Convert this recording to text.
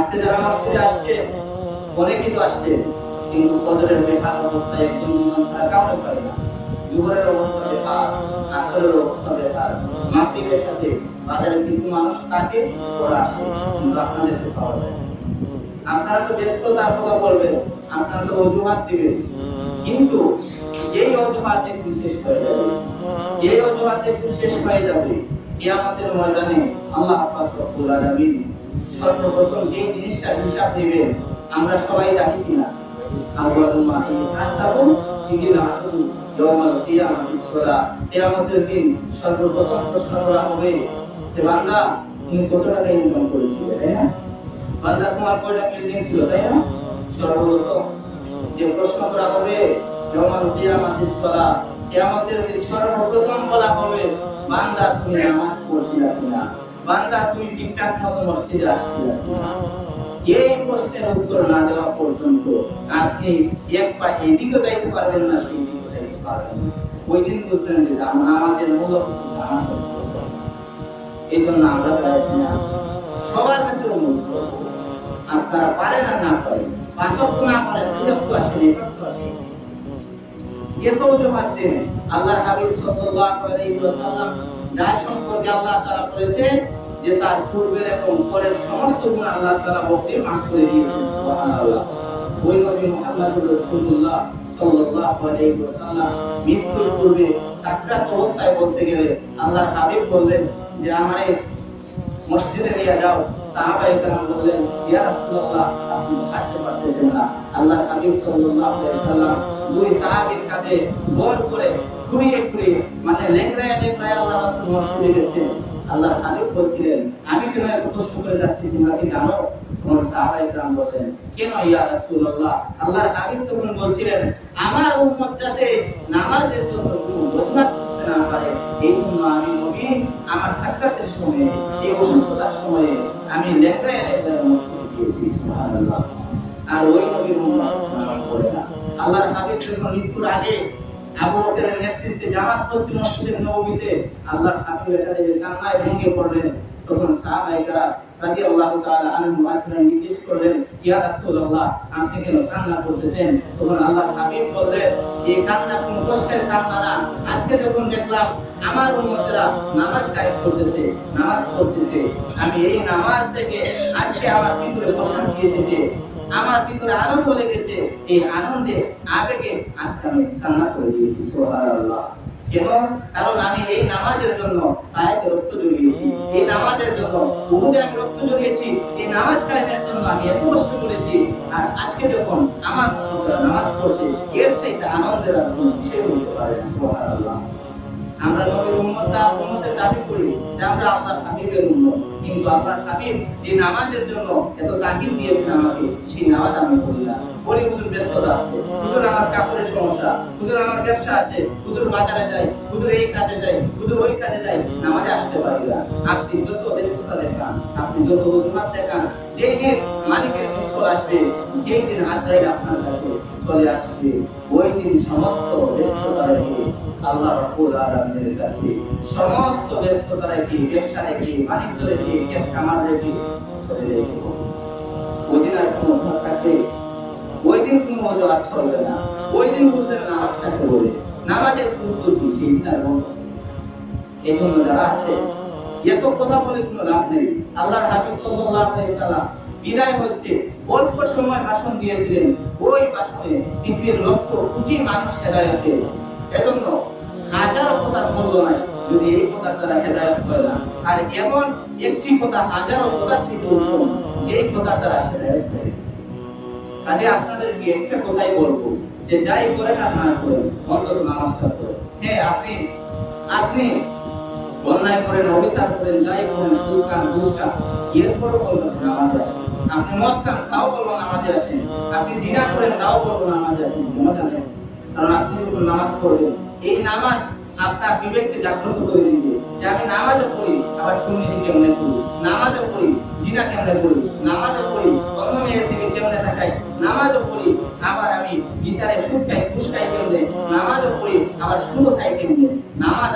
আজকে যারা মসজিদে আসছে অনেকেই তো আসছে, কিন্তু কদরের বেকার অবস্থায় একজন ইমাম ছাড়া কাউকে পারে না। জোহরের অবস্থা বেকার, আসরের অবস্থা বেকার, মাগরিবের সাথে বাজারে কিছু মানুষ থাকে, ওরা আসে, কিন্তু আপনাদেরকে পাওয়া যায় না। আপনারা তো ব্যস্ততার কথা বলবেন, আপনারা তো অজুহাত দিবেন, কিন্তু এই অজুহাত একটু শেষ হয়ে যাবে, এই অজুহাত একটু শেষ হয়ে যাবে কিয়ামতের ময়দানে। আল্লাহ পাক রব্বুল আলামিন সর্বপ্রথম যে জিনিসটার হিসাব নেবেন আমরা সবাই জানি কিনা? আউয়ালু মা ইহাসাবু বিল আদু ইয়াউমাল কিয়ামাতিস সালাহ। কিয়ামতের দিন সর্বপ্রথম প্রশ্ন করা হবে যে বান্দা তুমি কত টাকা ইনকাম করেছিলে, তাই না? বান্দা তোমার কয়টা বিল্ডিং ছিল, তাই না? সর্বপ্রথম যে প্রশ্ন করা হবে ইয়াউমাল কিয়ামাতিস সালাহ, কিয়ামতের দিন সর্বপ্রথম বলা হবে বান্দা তুমি নামাজ পড়ছিলা কিনা, বান্দা তুমি ঠিকঠাক মতো মসজিদে আসছিলা কিনা। এই প্রশ্নের উত্তর না দেওয়া পর্যন্ত আপনি এক পা এদিকে যাইতে পারবেন না, সেই দিকে যাইতে পারবেন না। ওই দিন উত্তর দিতে আমাদের মূল জানা দরকার। এই জন্য আমরা সবার কাছে অনুরোধ করব, আপনারা পারেন আর না পারেন, পাঁচ ওয়াক্ত না পারেন, দুই ওয়াক্ত আসেন, এক ওয়াক্ত আসেন, এত অজুহাত দেন। আল্লাহর হাবিব সাল্লাল্লাহু আলাইহি ওয়াসাল্লাম যার সম্পর্কে আল্লাহ তাআলা বলেছেন যে তার পূর্বের এবং পরের সমস্ত গুনাহ আল্লাহ তাআলা ওকে মাফ করে দিয়েছেন, সুবহানাল্লাহ। ওই নবী মুহাম্মদুর রাসূলুল্লাহ সাল্লাল্লাহু আলাইহি ওয়াসাল্লাম মৃত্যুর পূর্বে সাকরাত অবস্থায় বলতে গেলে আল্লাহর হাবিব বললেন যে আমারে মসজিদে নিয়ে যাও। সাহাবায়ে কেরাম বললেন ইয়া রাসূলুল্লাহ আপনি হাঁটতে পারতেছেন না। আল্লাহর হাবিব সাল্লাল্লাহু আলাইহি ওয়াসাল্লাম দুই সাহাবীর কাঁধে বল করে ঘুরিয়ে ঘুরিয়ে মানে লেংড়ায় লেংড়ায় আল্লাহ রাসূল মসজিদে গেছেন। আল্লাহর হাবিব বলছিলেন আমি কেন এত কষ্ট করে যাচ্ছি তোমরা কি জানো? তখন সাহাবায়ে কেরাম বললেন কেন ইয়া রাসূলুল্লাহ? আল্লাহর হাবিব তখন বলছিলেন আমার উম্মত যাতে নামাজের জন্য কোনো অজুহাত করতে না পারে, এই জন্য আমি নবী আমার সাকরাতের সময়ে, এই অসুস্থতার সময়ে আমি লেংড়ায় লেংড়ায় মসজিদে গিয়েছি, সুবহানাল্লাহ। আর ওই নবীর উম্মত নামাজ পড়ে না। আল্লাহর হাবিব যখন মৃত্যুর আগে আবু বকরের নেতৃত্বে জামাত হচ্ছিল মসজিদে নববীতে, আল্লাহর হাবিব এখানে কান্নায় ভেঙে পড়লেন। তখন সাহাবায়ে কেরাম রাদিয়াল্লাহু তাআলা আনহুম আজমাইন জিজ্ঞেস করলেন ইয়া রাসূলুল্লাহ আপনি কেন কান্না করতেছেন? তখন আল্লাহর হাবিব বললেন এই কান্না কোনো কষ্টের কান্না না। আজকে যখন দেখলাম আমার উম্মতেরা নামাজ কায়েম করতেছে, নামাজ পড়তেছে, আমি এই নামাজ থেকে আজকে আমার ভিতরে প্রশান্তি এসেছে, আমার ভিতরে আনন্দ লেগেছে, এই আনন্দে আবেগে আজকে আমি কান্না করে দিয়েছি, সুবহানাল্লাহ। কেন? কারণ আমি এই নামাজের জন্য পায়েতে রক্ত জড়িয়েছি, এই নামাজের জন্য উহুদে আমি রক্ত জড়িয়েছি, এই নামাজ কায়েমের জন্য আমি এত কষ্ট করেছি। আর আজকে যখন আমার নামাজ পড়ছে এর চাইতে আনন্দের আর কোনো বিষয় হতে পারে না, সুবহানাল্লাহ। আমরা নবীর উম্মতের দাবি করি যে আমরা আল্লাহর হাবিবের উম্মত, কিন্তু আল্লাহর হাবিব যে নামাজের জন্য এত তাকিদ দিয়েছেন আমাকে, সেই নামাজ আমি পড়ি না। বলি হুজুর ব্যস্ততা আছে, হুজুর আমার কাপড়ের সমস্যা, হুজুর আমার ব্যবসা আছে, হুজুর বাজারে যাই, হুজুর এই কাজে যাই, হুজুর ওই কাজে যাই, নামাজে আসতে পারি না। আপনি যত ব্যস্ততা দেখান, আপনি যত অজুহাত দেখান, যেই দিন মালিকের মিসকল আসবে, যেই দিন আজরাইল আপনার কাছে চলে আসবে, ওই দিন সমস্ত ব্যস্ততা রেখে আল্লাহ রাব্বুল আলামিনের কাছে সমস্ত ব্যস্ততা রেখে, ব্যবসা রেখে, বাণিজ্য রেখে, কামার রেখে চলে যাইতে হবে। ওই দিন আর কোনো অজুহাত থাকবে? ওই দিন কোনো অজুহাত চলবে না। ওই দিন বুঝবেন নামাজ কাকে বলে, নামাজের গুরুত্ব কি সেই তার বন্ধ। এই জন্য যারা আছে এত কথা বলে কোনো লাভ নেই। আল্লাহর হাবিব সাল্লাল্লাহু আলাইহি সাল্লাম বিদায় হচ্ছে অল্প সময় ভাষণ দিয়েছিলেন, ওই ভাষণে পৃথিবীর লক্ষ কোটি মানুষ হেদায়েত পেয়েছে। এজন্য হাজারো কথার মূল্য নাই যদি এই কথার দ্বারা হেদায়েত হয় না। আর এমন একটি কথা হাজারো কথার চেয়ে উত্তম যেই কথার দ্বারা হেদায়েত হয়। কাজে আপনাদেরকে একটা কথাই বলবো যে যাই করেন আর না করেন অন্তত নামাজটা করেন। হ্যাঁ আপনি অন্যায় করেন, অবিচার করেন, যাই করেন, সুদ খান, ঘুষ খান, এরপরও বলবেন নামাজে আসেন। আপনি মদ খান তাও বলবো নামাজে আসেন, আপনি জিনা করেন তাও বলবো নামাজে আসেন। কেন জানেন? কারণ আপনি যখন নামাজ পড়বেন এই নামাজ আপনার বিবেককে জাগ্রত করে দিবে যে আমি নামাজও পড়ি আবার দুর্নীতি কেমনে করি, নামাজও পড়ি জিনা কেমনে করি, নামাজও পড়ি অন্য মেয়ের দিকে কেমনে তাকাই, নামাজও পড়ি আবার আমি বিচারে সুদ খাই, ঘুষ খাই কেমনে, নামাজও পড়ি আবার সুদও খাই কেমনে। নামাজ